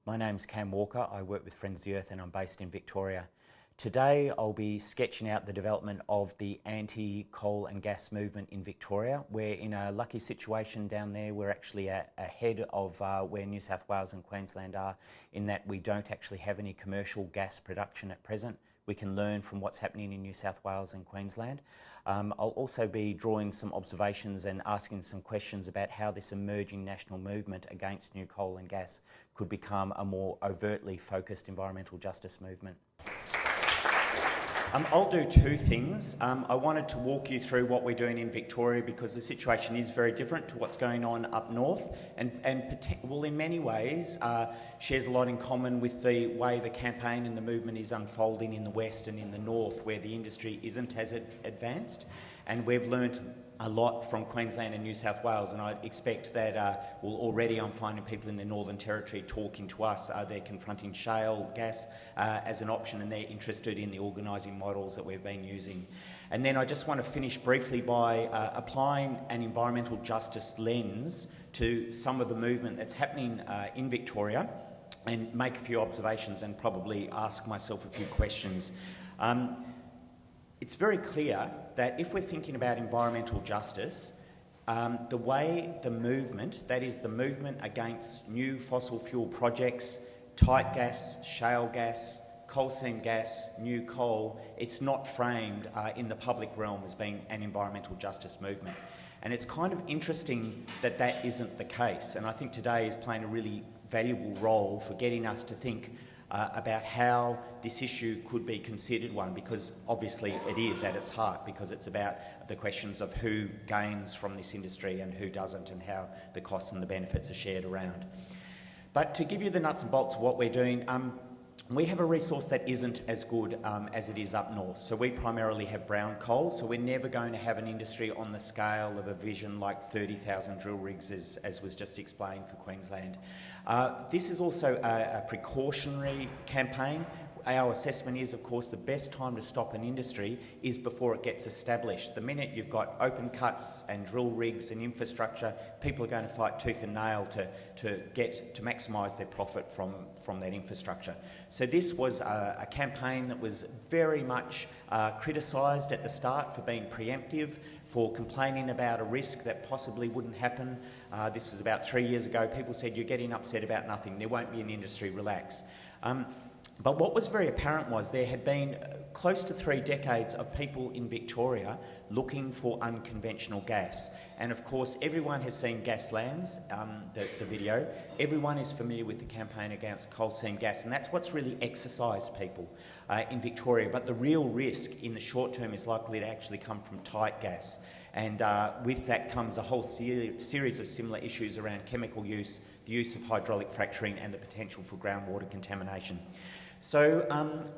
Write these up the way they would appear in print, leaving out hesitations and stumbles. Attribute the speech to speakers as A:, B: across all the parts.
A: My name's Cam Walker. I work with Friends of the Earth and I'm based in Victoria. Today I'll be sketching out the development of the anti-coal and gas movement in Victoria. We're in a lucky situation down there. We're actually ahead of where New South Wales and Queensland are, in that we don't actually have any commercial gas production at present. We can learn from what's happening in New South Wales and Queensland. I'll also be drawing some observations and asking some questions about how this emerging national movement against new coal and gas could become a more overtly focused environmental justice movement. I'll do two things. I wanted to walk you through what we're doing in Victoria because the situation is very different to what's going on up north and well, in many ways shares a lot in common with the way the campaign and the movement is unfolding in the west and in the north, where the industry isn't as advanced. And we've learnt a lot from Queensland and New South Wales, and I expect that, well, already I'm finding people in the Northern Territory talking to us. They're confronting shale gas as an option, and they're interested in the organising models that we've been using. And then I just want to finish briefly by applying an environmental justice lens to some of the movement that's happening in Victoria, and make a few observations and probably ask myself a few questions. It's very clear that if we're thinking about environmental justice, the way the movement, that is the movement against new fossil fuel projects, tight gas, shale gas, coal seam gas, new coal, it's not framed in the public realm as being an environmental justice movement. And it's kind of interesting that that isn't the case. And I think today is playing a really valuable role for getting us to think about how this issue could be considered one, because obviously it is at its heart, because it's about the questions of who gains from this industry and who doesn't, and how the costs and the benefits are shared around. But to give you the nuts and bolts of what we're doing, we have a resource that isn't as good as it is up north. So we primarily have brown coal, so we're never going to have an industry on the scale of a vision like 30,000 drill rigs, as was just explained for Queensland. This is also a precautionary campaign. Our assessment is, of course, the best time to stop an industry is before it gets established. The minute you've got open cuts and drill rigs and infrastructure, people are going to fight tooth and nail to maximise their profit from that infrastructure. So this was a campaign that was very much criticised at the start for being preemptive, for complaining about a risk that possibly wouldn't happen. This was about 3 years ago. People said, "You're getting upset about nothing. There won't be an industry. Relax." But what was very apparent was there had been close to 3 decades of people in Victoria looking for unconventional gas. And of course, everyone has seen Gaslands, the video. Everyone is familiar with the campaign against coal seam gas, and that's what's really exercised people in Victoria. But the real risk in the short term is likely to actually come from tight gas. And with that comes a whole series of similar issues around chemical use, the use of hydraulic fracturing, and the potential for groundwater contamination. So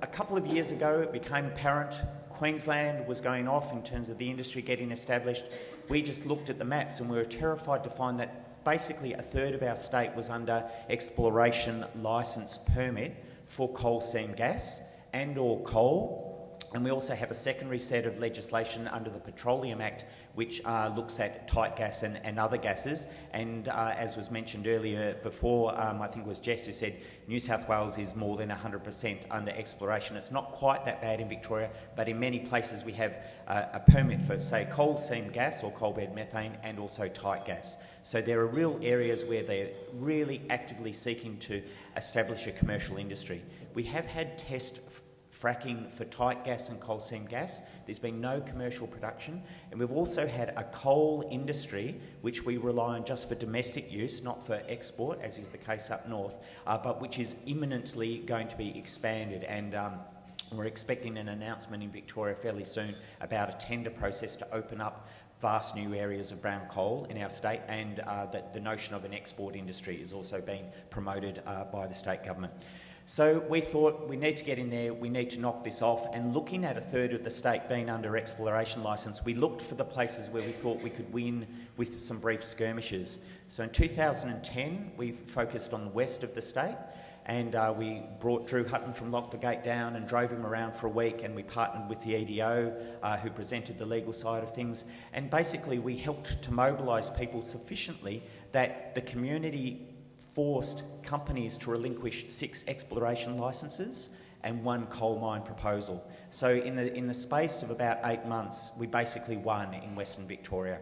A: a couple of years ago, it became apparent Queensland was going off in terms of the industry getting established. We just looked at the maps and we were terrified to find that basically a third of our state was under exploration licence permit for coal seam gas and or coal. And we also have a secondary set of legislation under the Petroleum Act which looks at tight gas and other gases. And as was mentioned earlier before, I think it was Jess who said New South Wales is more than 100% under exploration. It's not quite that bad in Victoria, but in many places we have a permit for, say, coal seam gas or coal bed methane and also tight gas. So there are real areas where they're really actively seeking to establish a commercial industry. We have had test fracking for tight gas and coal seam gas. There's been no commercial production, and we've also had a coal industry which we rely on just for domestic use, not for export, as is the case up north, but which is imminently going to be expanded. And we're expecting an announcement in Victoria fairly soon about a tender process to open up vast new areas of brown coal in our state, and that the notion of an export industry is also being promoted by the state government. So we thought we need to get in there, we need to knock this off, and looking at a third of the state being under exploration licence, we looked for the places where we thought we could win with some brief skirmishes. So in 2010, we focused on the west of the state, and we brought Drew Hutton from Lock the Gate down and drove him around for a week, and we partnered with the EDO who presented the legal side of things, and basically we helped to mobilise people sufficiently that the community forced companies to relinquish 6 exploration licences and 1 coal mine proposal. So in the space of about 8 months, we basically won in Western Victoria.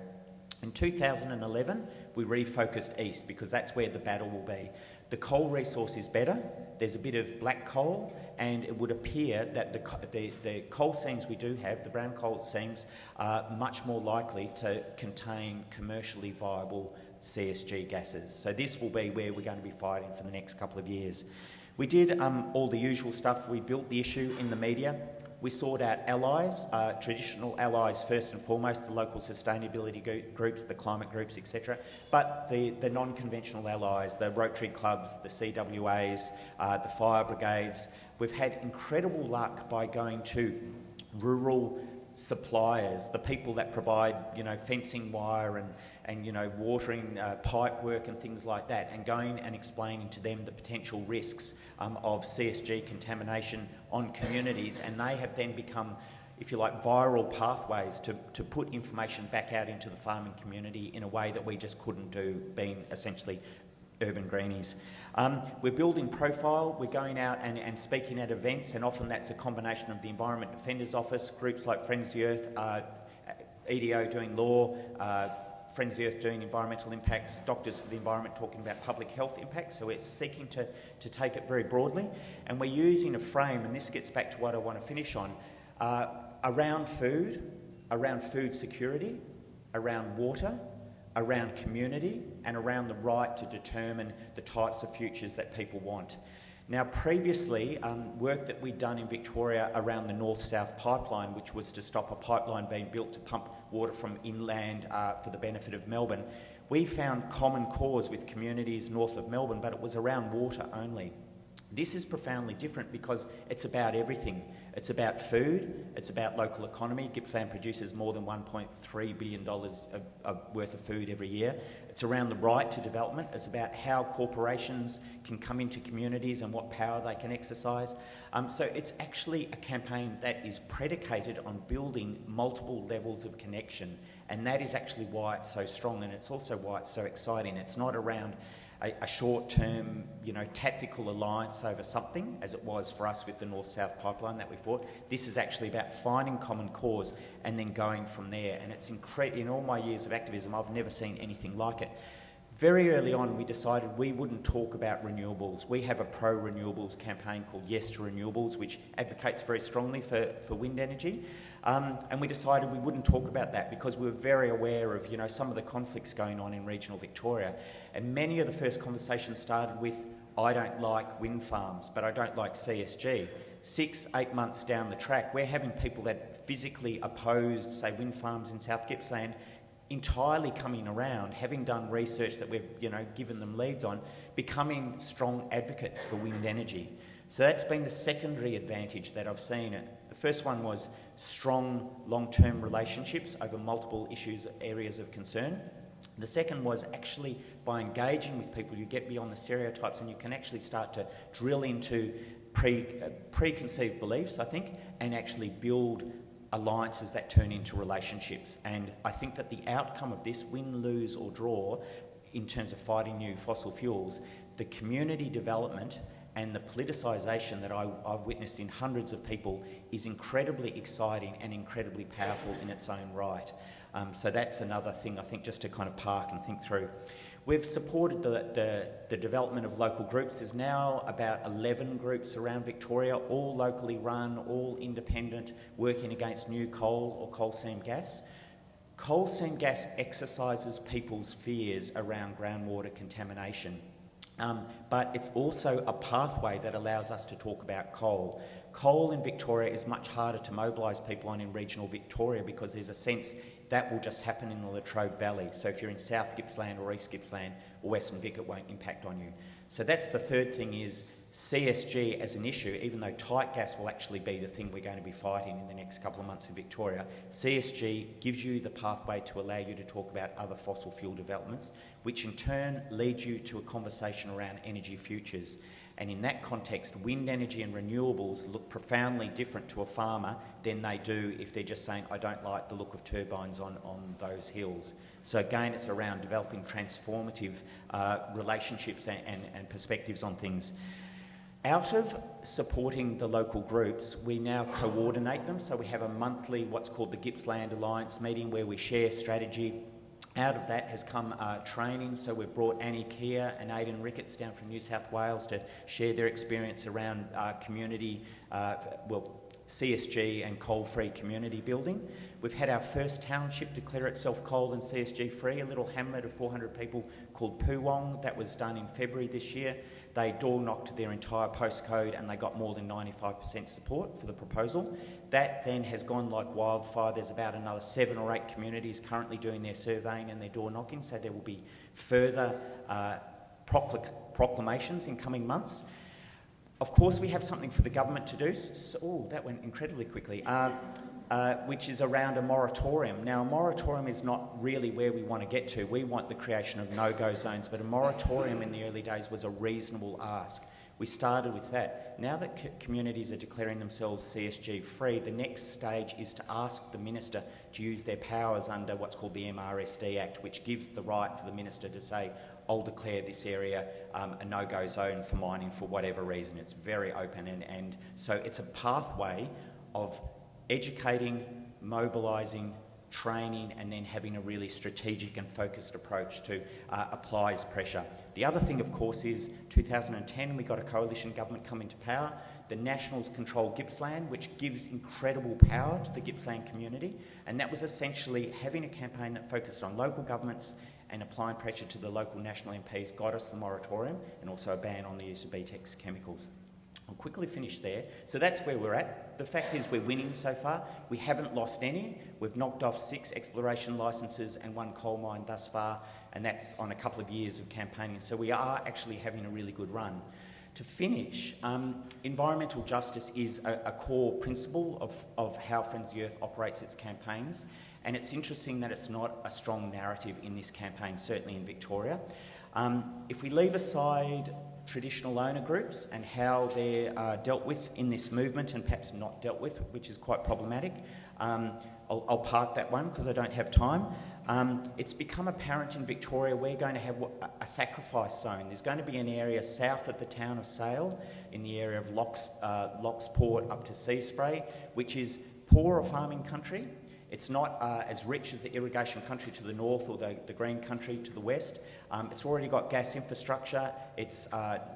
A: In 2011, we refocused east because that's where the battle will be. The coal resource is better, there's a bit of black coal, and it would appear that the coal seams we do have, the brown coal seams, are much more likely to contain commercially viable CSG gases. So this will be where we're going to be fighting for the next couple of years. We did all the usual stuff. We built the issue in the media. We sought out allies, traditional allies first and foremost, the local sustainability groups, the climate groups, etc. But the non-conventional allies, the Rotary clubs, the CWAs, the fire brigades. We've had incredible luck by going to rural suppliers, the people that provide, fencing wire and watering pipe work and things like that, and going and explaining to them the potential risks of CSG contamination on communities, and they have then become, if you like, viral pathways to put information back out into the farming community in a way that we just couldn't do, being essentially urban greenies. We're building profile, we're going out and speaking at events, and often that's a combination of the Environment Defenders Office, groups like Friends of the Earth, EDO doing law, Friends of the Earth doing environmental impacts, Doctors for the Environment talking about public health impacts. So we're seeking to take it very broadly, and we're using a frame, and this gets back to what I want to finish on, around food security, around water, around community, and around the right to determine the types of futures that people want. Now, previously, work that we'd done in Victoria around the north-south pipeline, which was to stop a pipeline being built to pump water from inland for the benefit of Melbourne, we found common cause with communities north of Melbourne, but it was around water only. This is profoundly different because it's about everything. It's about food, it's about local economy. Gippsland produces more than $1.3 billion worth of food every year. It's around the right to development. It's about how corporations can come into communities and what power they can exercise. So it's actually a campaign that is predicated on building multiple levels of connection, and that is actually why it's so strong, and it's also why it's so exciting. It's not around a short-term, tactical alliance over something, as it was for us with the North-South pipeline that we fought. This is actually about finding common cause and then going from there. And it's in all my years of activism, I've never seen anything like it. Very early on, we decided we wouldn't talk about renewables. We have a pro-renewables campaign called Yes to Renewables, which advocates very strongly for wind energy. And we decided we wouldn't talk about that because we were very aware of, some of the conflicts going on in regional Victoria. And many of the first conversations started with, I don't like wind farms, but I don't like CSG. 6-8 months down the track, we're having people that physically opposed, say, wind farms in South Gippsland entirely coming around, having done research that we've given them leads on, becoming strong advocates for wind energy. So that's been the secondary advantage that I've seen. The first one was strong long-term relationships over multiple issues, areas of concern. The second was actually by engaging with people, you get beyond the stereotypes and you can actually start to drill into preconceived beliefs, I think, and actually build alliances that turn into relationships. And I think that the outcome of this, win, lose or draw, in terms of fighting new fossil fuels, the community development and the politicisation that I've witnessed in hundreds of people is incredibly exciting and incredibly powerful in its own right. So that's another thing, I think, just to kind of park and think through. We've supported the development of local groups. There's now about 11 groups around Victoria, all locally run, all independent, working against new coal or coal seam gas. Coal seam gas exercises people's fears around groundwater contamination. But it's also a pathway that allows us to talk about coal. Coal in Victoria is much harder to mobilise people on in regional Victoria because there's a sense that will just happen in the Latrobe Valley. So if you're in South Gippsland or East Gippsland or Western Vic, it won't impact on you. So that's the third thing, is CSG as an issue, even though tight gas will actually be the thing we're going to be fighting in the next couple of months in Victoria, CSG gives you the pathway to allow you to talk about other fossil fuel developments, which in turn leads you to a conversation around energy futures. And in that context, wind energy and renewables look profoundly different to a farmer than they do if they're just saying, I don't like the look of turbines on those hills. So again, it's around developing transformative relationships and perspectives on things. Out of supporting the local groups, we now coordinate them. So we have a monthly, what's called the Gippsland Alliance meeting, where we share strategy. Out of that has come training. So we've brought Annie Keir and Aidan Ricketts down from New South Wales to share their experience around community, CSG and coal-free community building. We've had our first township declare itself coal and CSG free, a little hamlet of 400 people called Poowong. That was done in February this year. They door-knocked their entire postcode and they got more than 95% support for the proposal. That then has gone like wildfire. There's about another 7 or 8 communities currently doing their surveying and their door-knocking, so there will be further proclamations in coming months. Of course, we have something for the government to do. That went incredibly quickly. Which is around a moratorium. Now, a moratorium is not really where we want to get to. We want the creation of no-go zones, but a moratorium in the early days was a reasonable ask. We started with that. Now that communities are declaring themselves CSG free, the next stage is to ask the minister to use their powers under what's called the MRSD Act, which gives the right for the minister to say, I'll declare this area a no-go zone for mining for whatever reason. It's very open, and so it's a pathway of educating, mobilising, training, and then having a really strategic and focused approach to applies pressure. The other thing, of course, is 2010 we got a coalition government come into power. The Nationals control Gippsland, which gives incredible power to the Gippsland community, and that was essentially having a campaign that focused on local governments and applying pressure to the local national MPs got us the moratorium and also a ban on the use of BTEX chemicals. I'll quickly finish there. So that's where we're at. The fact is we're winning so far. We haven't lost any. We've knocked off 6 exploration licences and 1 coal mine thus far, and that's on a couple of years of campaigning. So we are actually having a really good run. To finish, environmental justice is a core principle of how Friends of the Earth operates its campaigns, and it's interesting that it's not a strong narrative in this campaign, certainly in Victoria. If we leave aside traditional owner groups and how they're dealt with in this movement and perhaps not dealt with, which is quite problematic. I'll park that one because I don't have time. It's become apparent in Victoria we're going to have a sacrifice zone. There's going to be an area south of the town of Sale in the area of Locksport up to Seaspray, which is poorer farming country. It's not as rich as the irrigation country to the north or the green country to the west. It's already got gas infrastructure. It's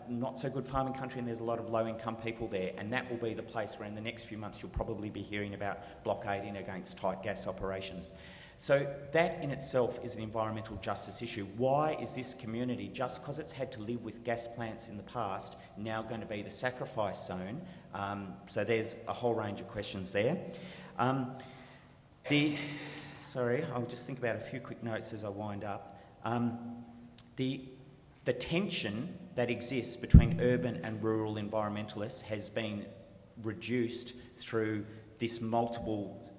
A: not so good farming country, and there's a lot of low-income people there. And that will be the place where in the next few months you'll probably be hearing about blockading against tight gas operations. So that in itself is an environmental justice issue. Why is this community, just because it's had to live with gas plants in the past, now going to be the sacrifice zone? So there's a whole range of questions there. Sorry, I'll just think about a few quick notes as I wind up. The tension that exists between urban and rural environmentalists has been reduced through this multiple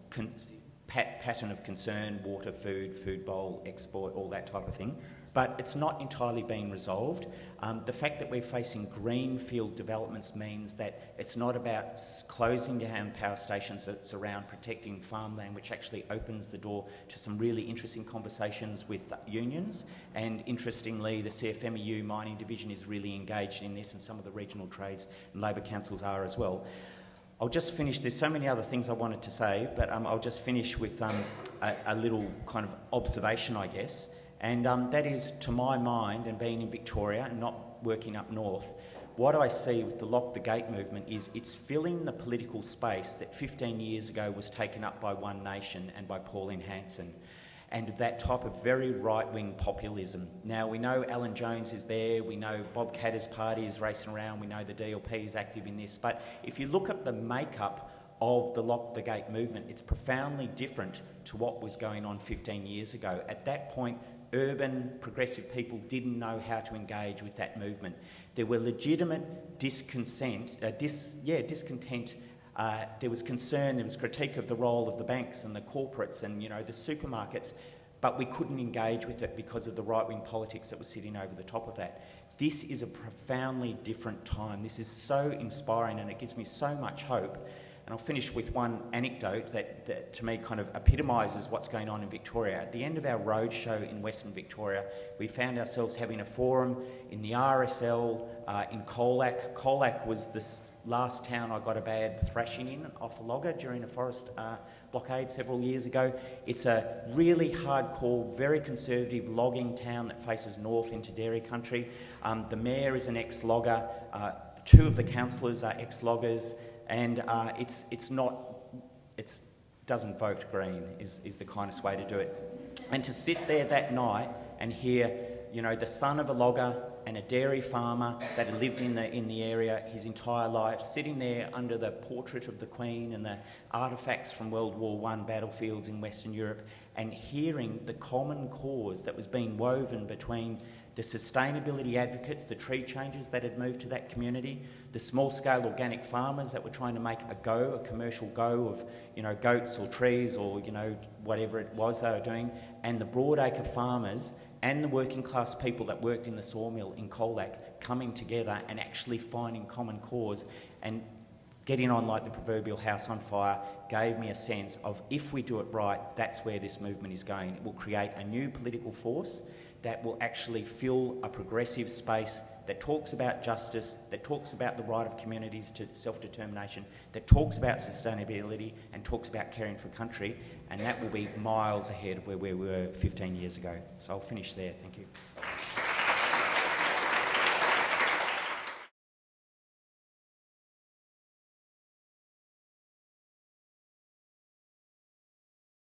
A: pattern of concern: water, food bowl, export, all that type of thing. But it's not entirely been resolved. The fact that we're facing greenfield developments means that it's not about closing down power stations, it's around protecting farmland, which actually opens the door to some really interesting conversations with unions. And interestingly, the CFMEU mining division is really engaged in this, and some of the regional trades and labour councils are as well. I'll just finish. There's so many other things I wanted to say, but I'll just finish with a little kind of observation, I guess. And that is, to my mind, and being in Victoria and not working up north, what I see with the Lock the Gate movement is it's filling the political space that 15 years ago was taken up by One Nation and by Pauline Hanson, and that type of very right-wing populism. Now, we know Alan Jones is there, we know Bob Katter's party is racing around, we know the DLP is active in this, but if you look at the makeup of the Lock the Gate movement, it's profoundly different to what was going on 15 years ago. At that point, urban progressive people didn't know how to engage with that movement. There were legitimate discontent. There was concern, there was critique of the role of the banks and the corporates and, the supermarkets, but we couldn't engage with it because of the right-wing politics that was sitting over the top of that. This is a profoundly different time. This is so inspiring and it gives me so much hope. And I'll finish with one anecdote that to me kind of epitomises what's going on in Victoria. At the end of our roadshow in Western Victoria, we found ourselves having a forum in the RSL in Colac. Colac was the last town I got a bad thrashing in off a logger during a forest blockade several years ago. It's a really hardcore, very conservative logging town that faces north into dairy country. The mayor is an ex-logger. Two of the councillors are ex-loggers. And it doesn't vote Green is the kindest way to do it. And to sit there that night and hear, you know, the son of a logger and a dairy farmer that had lived in the area his entire life, sitting there under the portrait of the Queen and the artefacts from World War I battlefields in Western Europe, and hearing the common cause that was being woven between the sustainability advocates, the tree changers that had moved to that community, the small-scale organic farmers that were trying to make a commercial go of, you know, goats or trees or, you know, whatever it was they were doing, and the broadacre farmers and the working class people that worked in the sawmill in Colac coming together and actually finding common cause and getting on like the proverbial house on fire gave me a sense of, if we do it right, that's where this movement is going. It will create a new political force that will actually fill a progressive space that talks about justice, that talks about the right of communities to self-determination, that talks about sustainability and talks about caring for country, and that will be miles ahead of where we were 15 years ago. So I'll finish there. Thank you.